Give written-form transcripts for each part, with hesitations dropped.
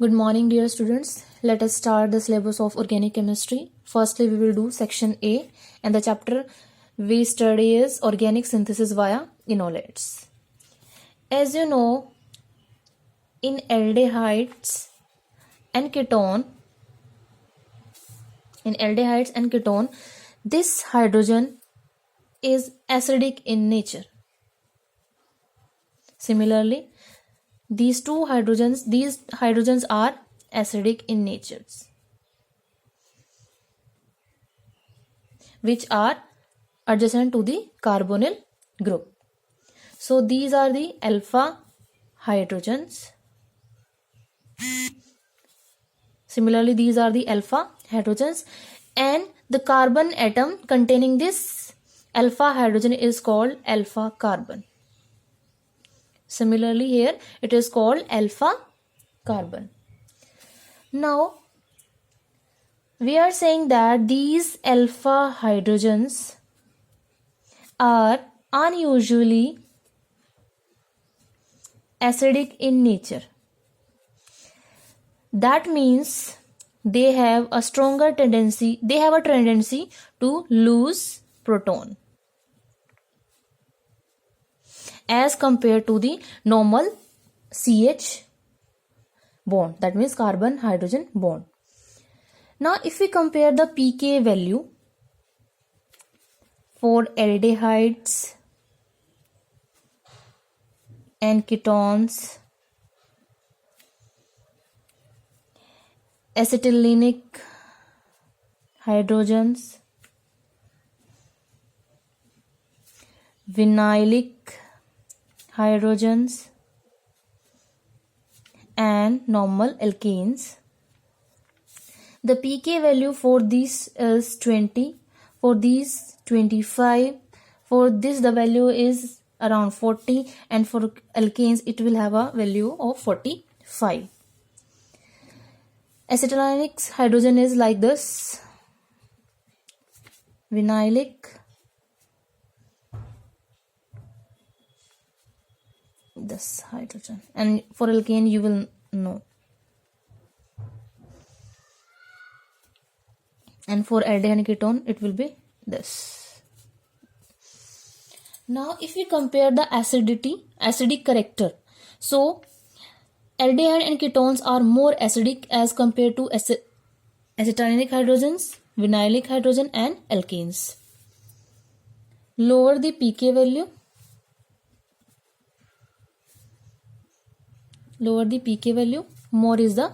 Good morning, dear students. Let us start the syllabus of organic chemistry. Firstly, we will do section A, and the chapter we study is organic synthesis via enolates. As you know, in aldehydes and ketone, this hydrogen is acidic in nature. Similarly, these hydrogens are acidic in nature, which are adjacent to the carbonyl group. So these are the alpha hydrogens. Similarly, these are the alpha hydrogens, and the carbon atom containing this alpha hydrogen is called alpha carbon. Similarly, here it is called alpha carbon. Now, we are saying that these alpha hydrogens are unusually acidic in nature. That means they have a tendency to lose proton as compared to the normal CH bond, that means carbon hydrogen bond. Now if we compare the pK value for aldehydes and ketones, acetylenic hydrogens, vinylic hydrogens, and normal alkanes, the pK value for this is 20, for these 25, for this the value is around 40, and for alkanes it will have a value of 45. Acetylenic hydrogen is like this, vinylic, this hydrogen, and for alkane you will know, and for aldehyde and ketone it will be this. Now if we compare the acidic character, so aldehyde and ketones are more acidic as compared to acetylenic hydrogens, vinylic hydrogen, and alkanes. Lower the pK value, more is the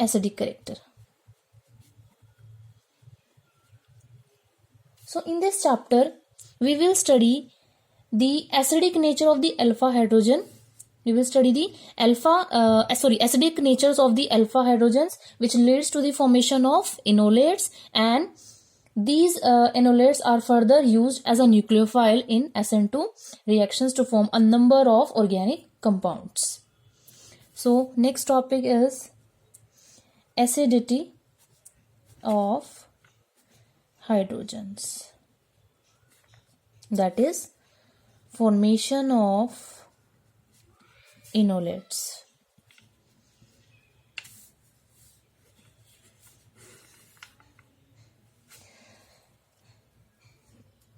acidic character. So in this chapter we will study the acidic nature of the alpha hydrogen. We will study the acidic natures of the alpha hydrogens, which leads to the formation of enolates, and these enolates are further used as a nucleophile in SN2 reactions to form a number of organic compounds. So next topic is acidity of hydrogens, that is formation of enolates.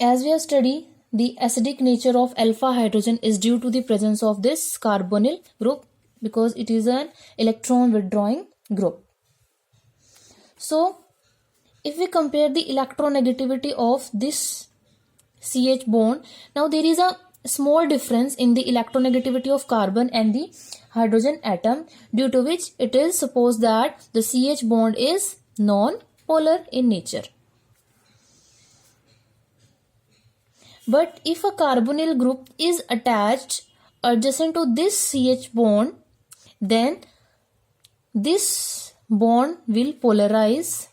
As we have studied, the acidic nature of alpha hydrogen is due to the presence of this carbonyl group, because it is an electron withdrawing group. So if we compare the electronegativity of this CH bond, now there is a small difference in the electronegativity of carbon and the hydrogen atom, due to which it is supposed that the CH bond is non-polar in nature. But if a carbonyl group is attached adjacent to this CH bond, then this bond will polarize.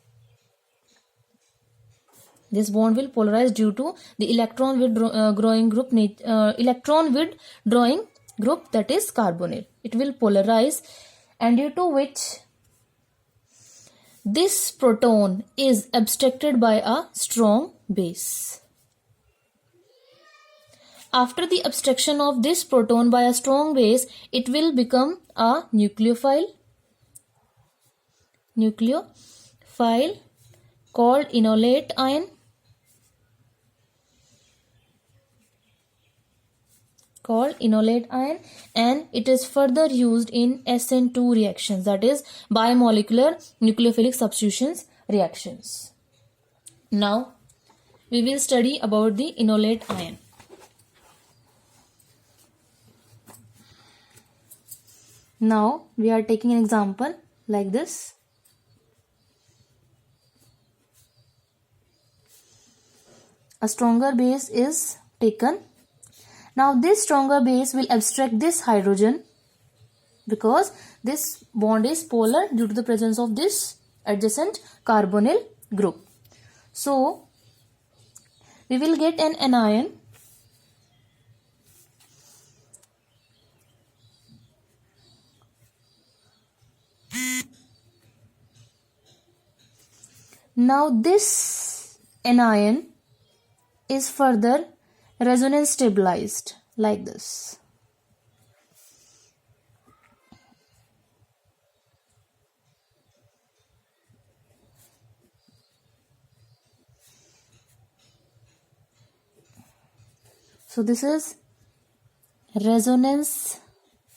This bond will polarize due to the electron withdrawing group, that is carbonyl. It will polarize, and due to which this proton is abstracted by a strong base. after the abstraction of this proton by a strong base, it will become a nucleophile called enolate ion, and it is further used in SN2 reactions, that is bimolecular nucleophilic substitutions reactions. Now we will study about the enolate ion. Now we are taking an example like this. A stronger base is taken. Now this stronger base will abstract this hydrogen because this bond is polar due to the presence of this adjacent carbonyl group. So we will get an anion Now this anion is further resonance stabilized like this. So this is resonance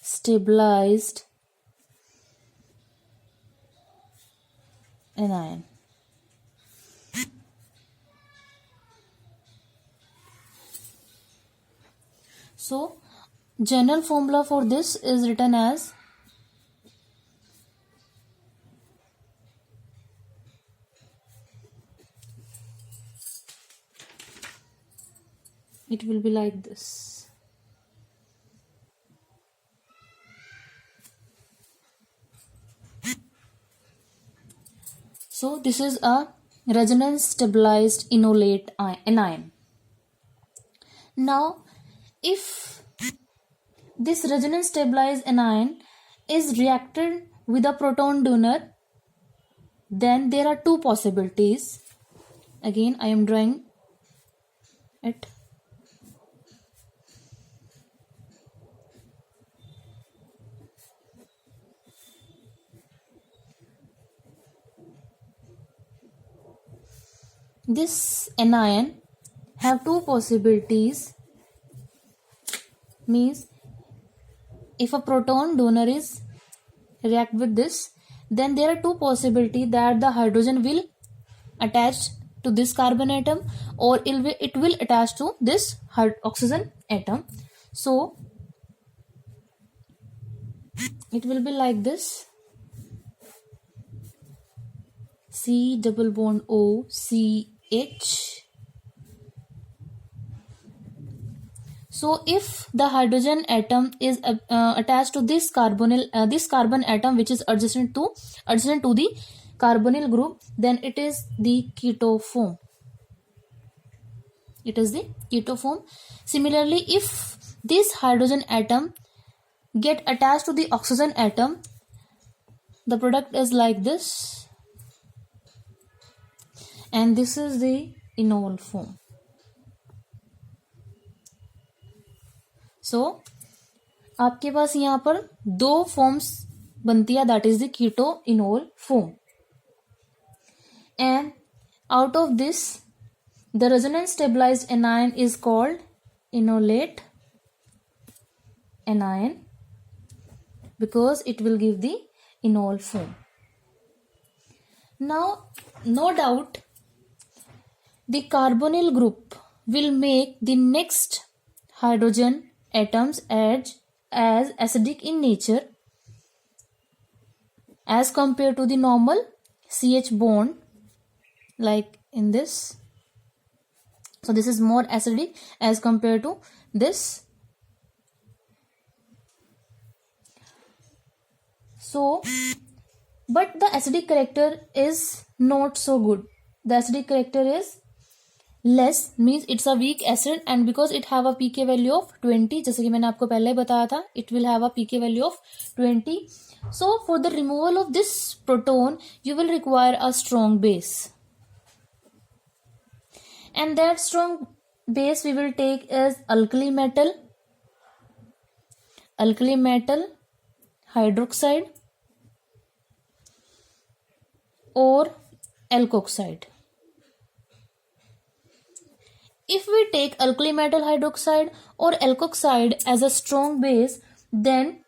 stabilized anion. So general formula for this is written as it will be like this. So this is a resonance stabilized enolate anion. Now if this resonance stabilized anion is reacted with a proton donor, then there are two possibilities. Again I am drawing it. This anion have two possibilities. Means if a proton donor is react with this, then there are two possibilities that the hydrogen will attach to this carbon atom or it will attach to this oxygen atom. So it will be like this, C double bond O CH. So if the hydrogen atom is attached to this carbon atom which is adjacent to the carbonyl group, then it is the keto form. Similarly, if this hydrogen atom get attached to the oxygen atom, the product is like this, and this is the enol form. So आपके पास यहाँ पर दो forms बनती है, that is the keto enol form, and out of this the resonance stabilized anion is called enolate anion because it will give the enol form. Now no doubt the carbonyl group will make the next hydrogen atoms as acidic in nature as compared to the normal CH bond, like in this. So this is more acidic as compared to this. So but the acidic character is not so good. The acidic character is less, means it's a weak acid, and because it have a pK value of 20, जैसे कि मैंने आपको पहले बताया था, it will have a pK value of 20. So for the removal of this proton you will require a strong base, and that strong base we will take is alkali metal hydroxide or alkoxide. If we take alkali metal hydroxide or alkoxide as a strong base, then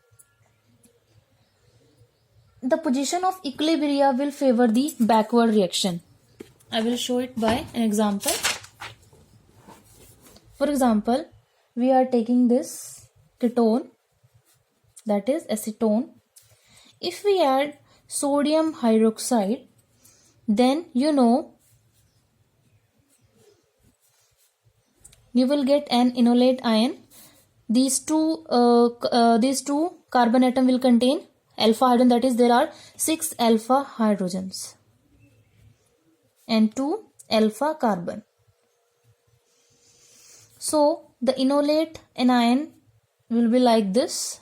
the position of equilibria will favor the backward reaction. I will show it by an example. For example, we are taking this ketone, that is acetone. If we add sodium hydroxide, then you will get an enolate ion. These two carbon atom will contain alpha hydrogen, that is there are 6 alpha hydrogens and 2 alpha carbon. So the enolate anion will be like this.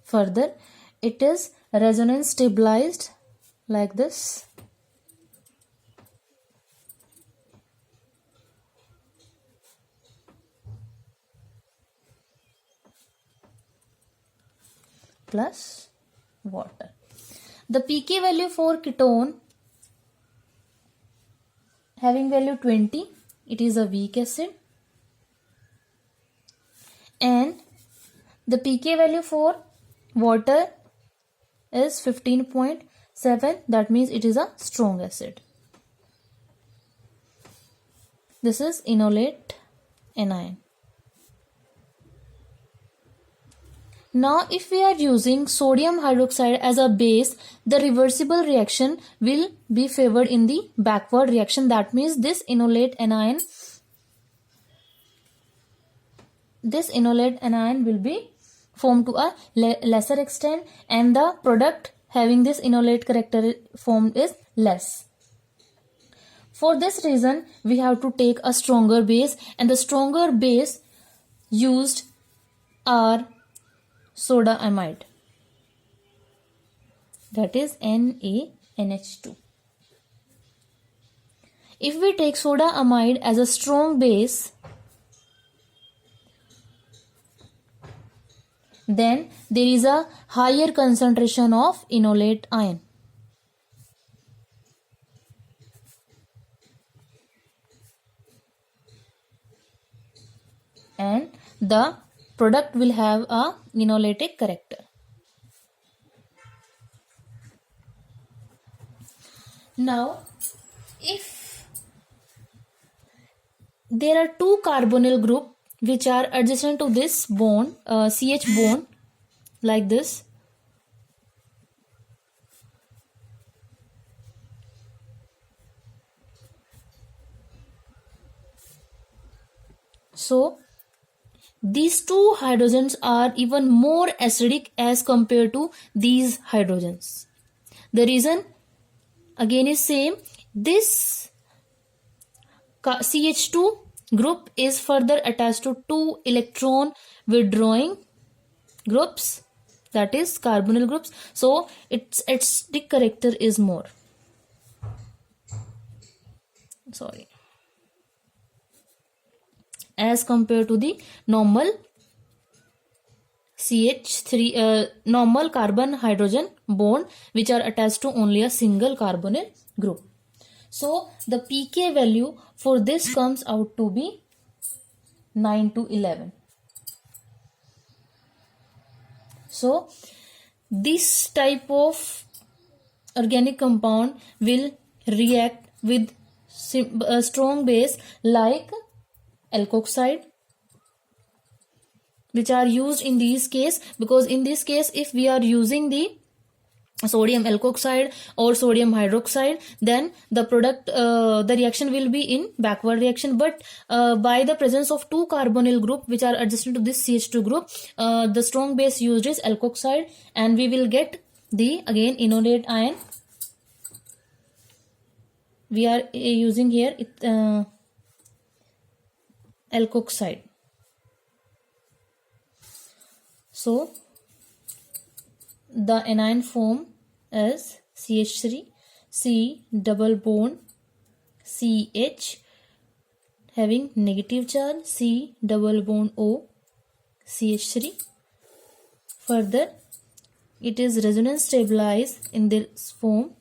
Further, it is resonance stabilized like this. Plus water. The pK value for ketone having value 20, it is a weak acid, and the pK value for water is 15.7, that means it is a strong acid. This is enolate anion. Now if we are using sodium hydroxide as a base, the reversible reaction will be favored in the backward reaction. That means this enolate anion will be formed to a lesser extent, and the product having this enolate character formed is less. For this reason, we have to take a stronger base, and the stronger base used are soda amide, that is NaNH2. If we take soda amide as a strong base, then there is a higher concentration of enolate ion. And the product will have a enolatic character. Now, if there are two carbonyl group which are adjacent to this bond, CH bond, like this, so these two hydrogens are even more acidic as compared to these hydrogens. The reason again is same. This CH2 group is further attached to two electron withdrawing groups, that is carbonyl groups, so its acidic character is more. As compared to the normal CH3 normal carbon hydrogen bond which are attached to only a single carbonyl group. So the pK value for this comes out to be 9 to 11. So this type of organic compound will react with a strong base like alkoxide, which are used in this case, because in this case if we are using the sodium alkoxide or sodium hydroxide, then the product the reaction will be in backward reaction, but by the presence of two carbonyl group which are adjacent to this CH2 group, the strong base used is alkoxide, and we will get the again enolate ion. We are using here alkoxide. So the anion form is CH3. C double bond CH having negative charge, C double bond O CH3. Further, it is resonance stabilized in this form.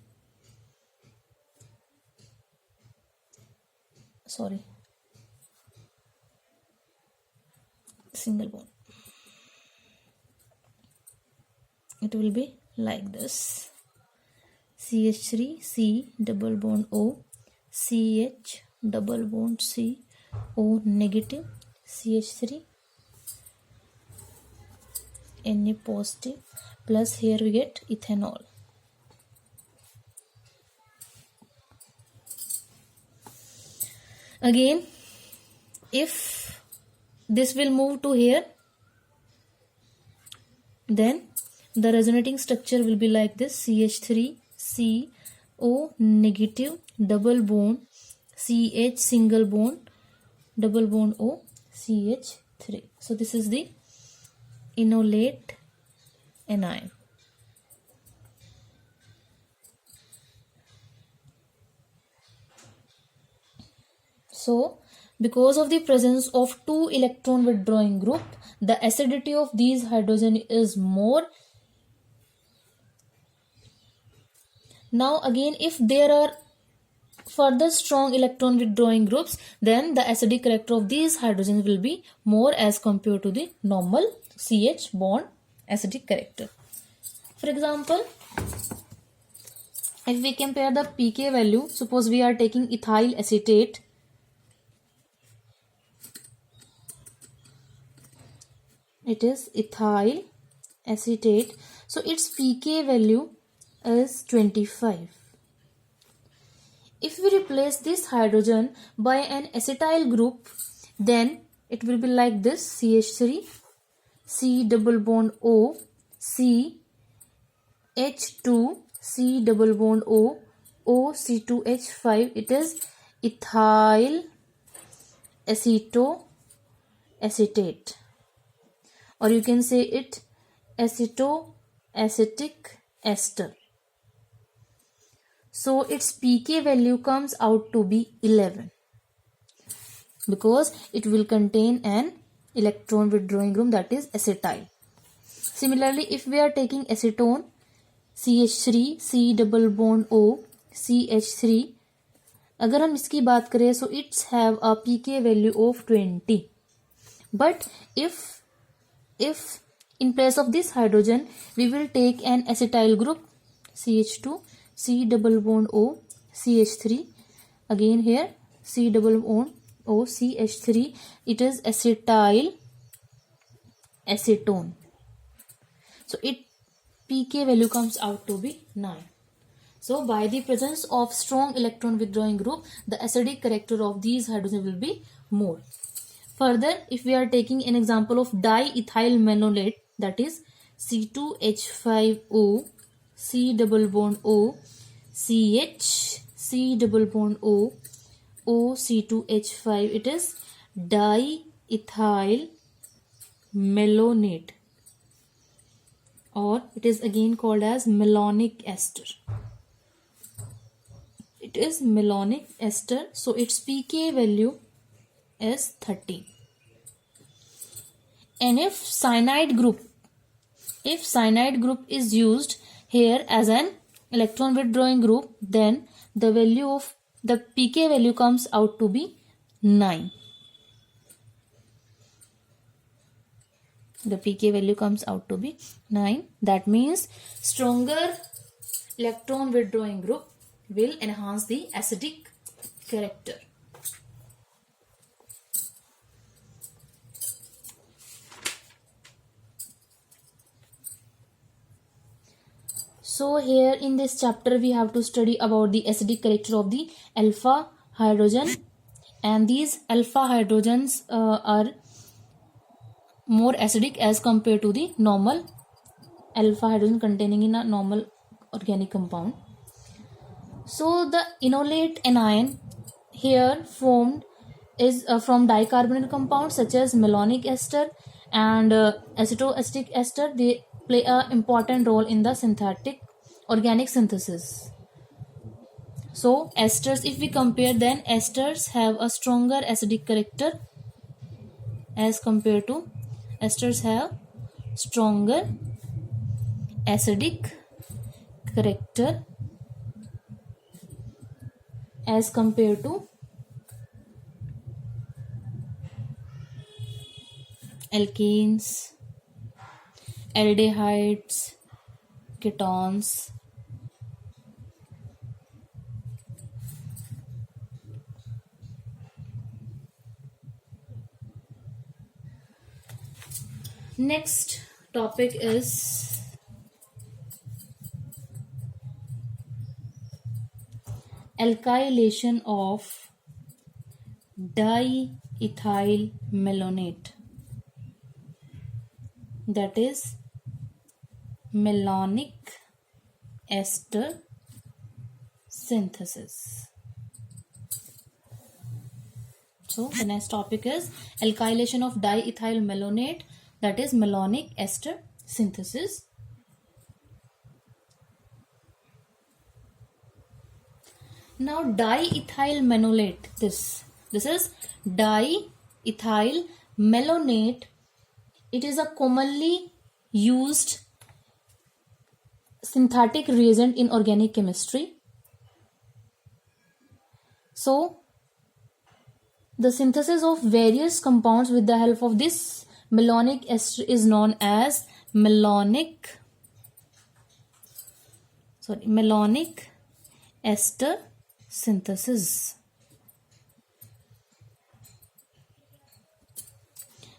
Single bond. It will be like this: CH3 C double bond O CH double bond C O negative CH3 Na positive, plus here we get ethanol. Again, if this will move to here, then the resonating structure will be like this: CH3 C O negative double bond CH single bond double bond O CH3. So this is the enolate anion. So because of the presence of two electron withdrawing group, the acidity of these hydrogen is more. Now again, if there are further strong electron withdrawing groups, then the acidic character of these hydrogens will be more as compared to the normal CH bond acidic character. For example, if we compare the pK value, suppose we are taking ethyl acetate. It is ethyl acetate. So its pK value is 25. If we replace this hydrogen by an acetyl group, then it will be like this: CH3 C double bond O C H2 C double bond O O C2H5. It is ethyl acetoacetate, or you can say it acetoacetic ester. So its pK value comes out to be 11, because it will contain an electron withdrawing group, that is acetyl. Similarly, if we are taking acetone, CH3 C double bond O CH3, अगर हम इसकी बात करें, so it's have a pK value of 20. But if in place of this hydrogen we will take an acetyl group, CH2 C double bond O CH3, again here C double bond O CH3, it is acetyl acetone. So its pK value comes out to be 9. So by the presence of strong electron withdrawing group, the acidic character of these hydrogen will be more. Further, if we are taking an example of diethyl malonate, that is C2H5O C double bond O CH C double bond O O C2H5, it is diethyl malonate, or it is again called as malonic ester. It is malonic ester, so its pK value is 13. And if cyanide group is used here as an electron withdrawing group, then the value of the pK value comes out to be 9. The pK value comes out to be 9. That means stronger electron withdrawing group will enhance the acidic character. So here in this chapter we have to study about the acidic character of the alpha hydrogen, and these alpha hydrogens are more acidic as compared to the normal alpha hydrogen containing in a normal organic compound. So the enolate anion here formed is from dicarbonyl compounds such as malonic ester and acetoacetic ester. They play an important role in the synthetic organic synthesis. So esters, if we compare, then esters have a stronger acidic character as compared to esters have stronger acidic character as compared to alkenes, aldehydes, ketones. Next topic is alkylation of diethyl malonate, that is malonic ester synthesis. So the next topic is alkylation of diethyl malonate, that is malonic ester synthesis. Now diethyl malonate, this is diethyl malonate. It is a commonly used synthetic reagent in organic chemistry. So the synthesis of various compounds with the help of this malonic ester is known as malonic ester synthesis.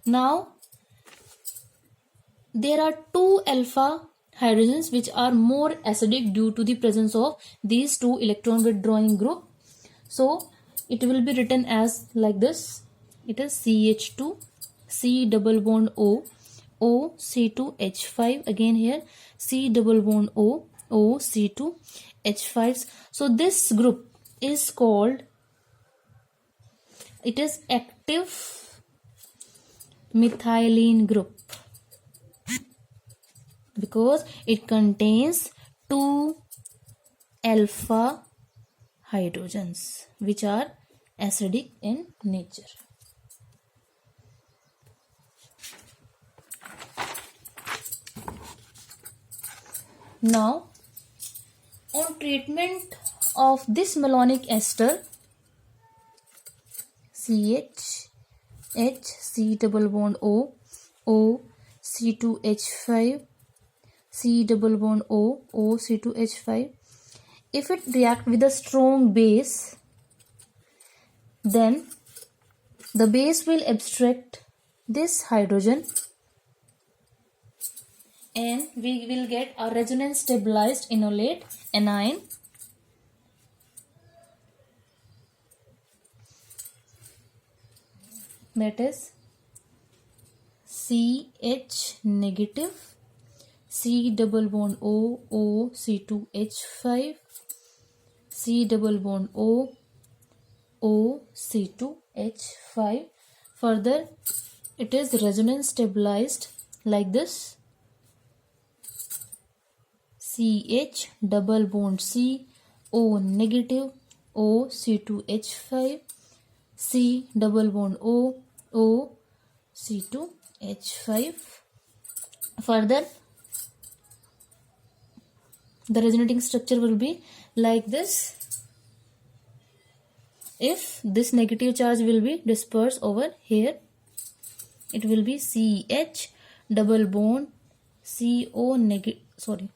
Now there are two alpha hydrogens which are more acidic due to the presence of these two electron withdrawing group. So it will be written as like this. It is CH2 C double bond O, O C2H5, again here C double bond O, O C2H5. So this group is called, it is active methylene group because it contains two alpha hydrogens which are acidic in nature. Now on treatment of this malonic ester, CH H C double bond O, O C2H5, C double bond O, O C2H5. If it react with a strong base, then the base will abstract this hydrogen and we will get a resonance stabilized enolate anion. That is CH negative, C double bond O, O C2H5, C double bond O, O C2H5. Further, it is resonance stabilized like this. CH double bond C, O negative, O C2H5, C double bond O, O C2H5. Further, the resonating structure will be like this. If this negative charge will be dispersed over here, it will be CH double bond CO negative,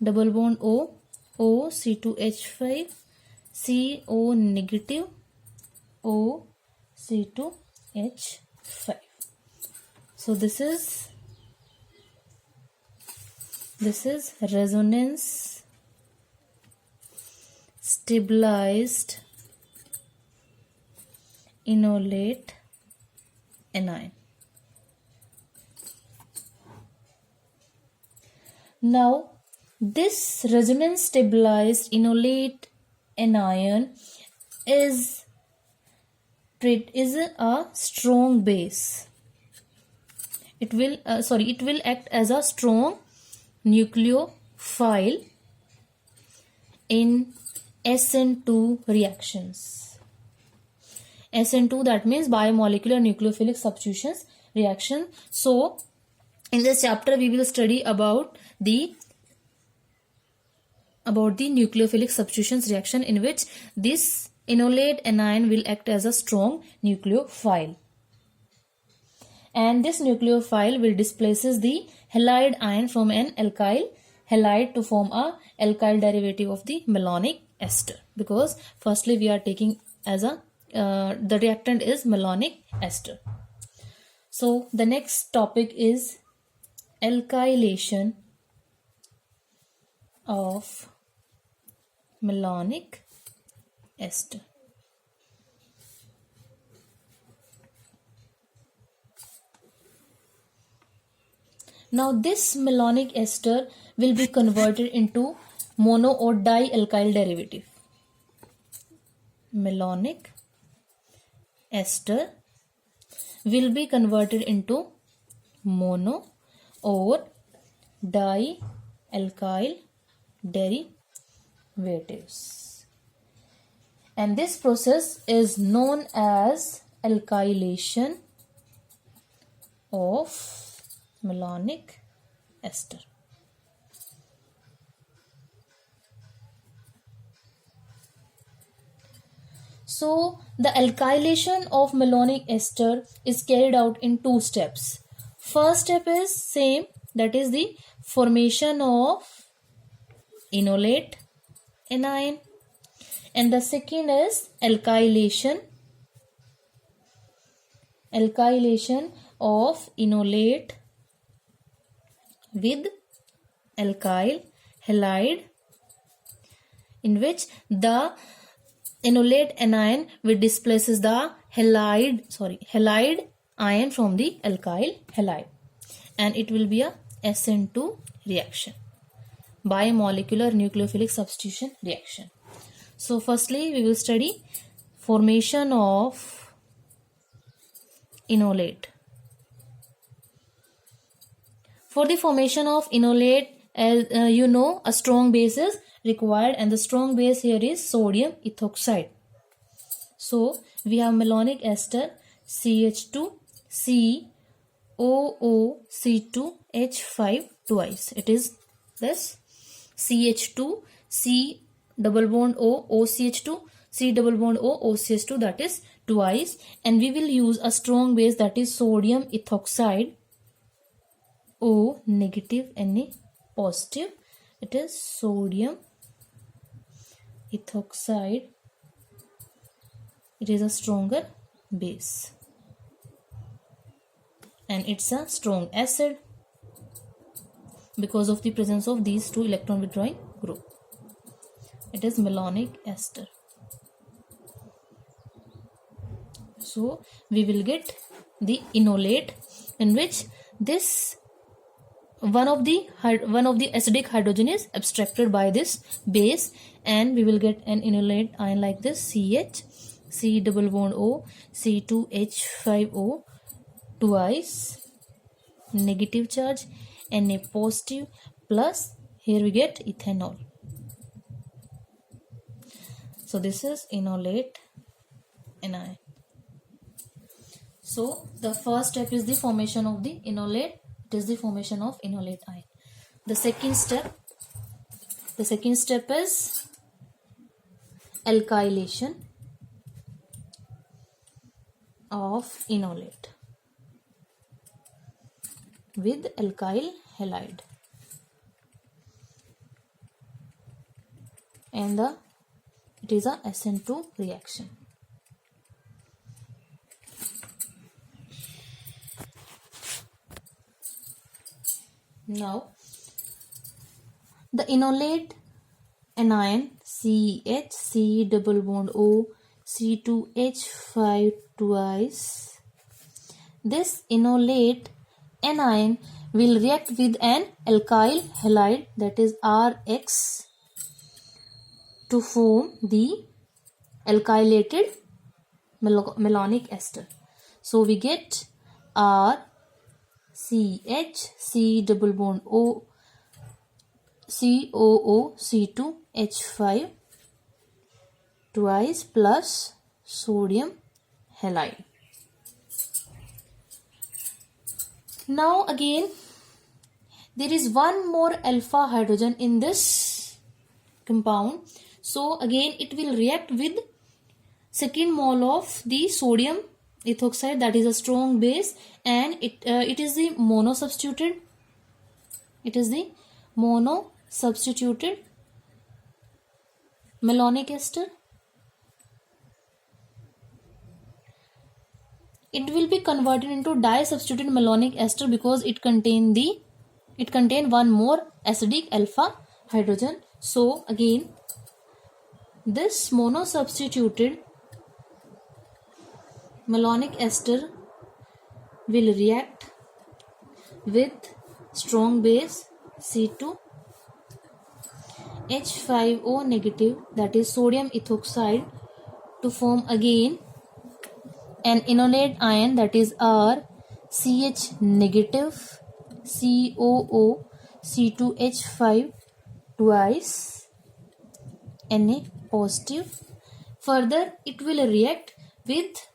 double bond O, O C2H5, CO negative, O C2H5. So this is resonance stabilized enolate anion. Now this resonance stabilized enolate anion is a strong base. It will act as a strong nucleophile in SN2 reactions. SN2, that means biomolecular nucleophilic substitutions reaction. So in this chapter we will study about the nucleophilic substitutions reaction, in which this enolate anion will act as a strong nucleophile, and this nucleophile will displaces the halide ion from an alkyl halide to form a alkyl derivative of the malonic ester, because firstly we are taking as a the reactant is malonic ester. So the next topic is alkylation of malonic ester. Now this malonic ester will be converted into mono or dialkyl derivative. Malonic ester will be converted into mono or dialkyl derivatives, and this process is known as alkylation of malonic ester. So the alkylation of malonic ester is carried out in two steps. First step is same, that is the formation of enolate anion, and the second is alkylation of enolate with alkyl halide, in which the enolate anion will displaces the halide ion from the alkyl halide, and it will be a SN2 reaction, biomolecular nucleophilic substitution reaction. So firstly we will study formation of enolate. For the formation of enolate, as you know, a strong base is required, and the strong base here is sodium ethoxide. So we have malonic ester CH2COOC2H5 twice. It is this CH2 C double bond O OCH2 C double bond O OCH2, that is twice, and we will use a strong base, that is sodium ethoxide O negative Na positive. It is sodium ethoxide. It is a stronger base, and it's a strong acid because of the presence of these two electron withdrawing group. It is malonic ester. So we will get the enolate, in which this one of the acidic hydrogen is abstracted by this base, and we will get an enolate ion like this CH C double bond O C2H5O twice, negative charge, Na positive, plus here we get ethanol. So this is enolate anion. So the first step is the formation of the enolate. It is the formation of enolate ion. The second step is alkylation of enolate with alkyl halide, and it is a SN2 reaction. Now the enolate anion CH C double bond O C2H5 twice. This enolate anion will react with an alkyl halide, that is RX, to form the alkylated malonic ester. So we get RCH C double bond O COO C2H5 twice plus sodium halide. Now again there is one more alpha hydrogen in this compound, so again it will react with second mole of the sodium ethoxide, that is a strong base, and it is the mono substituted malonic ester. It will be converted into di-substituted malonic ester because it contain one more acidic alpha hydrogen. So again this mono substituted malonic ester will react with strong base C2H5O negative, that is sodium ethoxide, to form again an enolate ion, that is RCH negative COO C2H5 twice Na positive. Further it will react with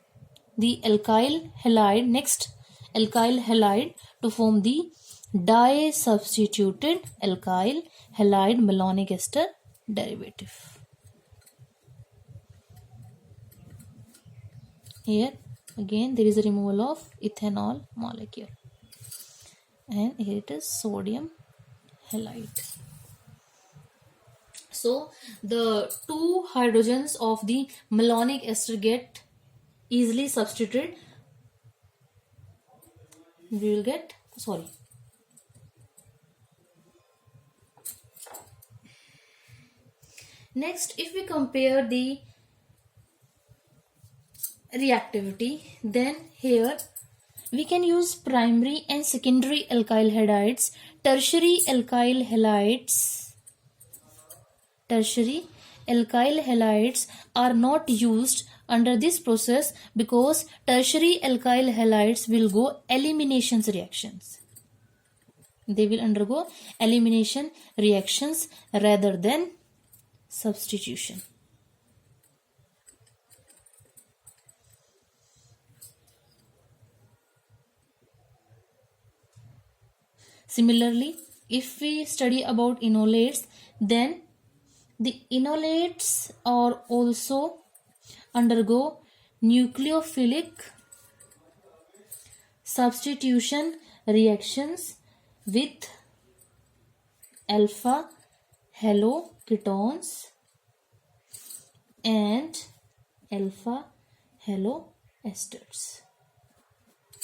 the alkyl halide, next alkyl halide, to form the di-substituted alkyl halide malonic ester derivative. Here again there is a removal of ethanol molecule, and here it is sodium halide. So the two hydrogens of the malonic ester get easily substituted. We will get, next if we compare the reactivity, then here we can use primary and secondary alkyl halides. Tertiary alkyl halides are not used under this process because tertiary alkyl halides will go elimination reactions. They will undergo elimination reactions rather than substitution. Similarly, if we study about enolates, then the enolates are also undergo nucleophilic substitution reactions with alpha haloketones and alpha haloesters.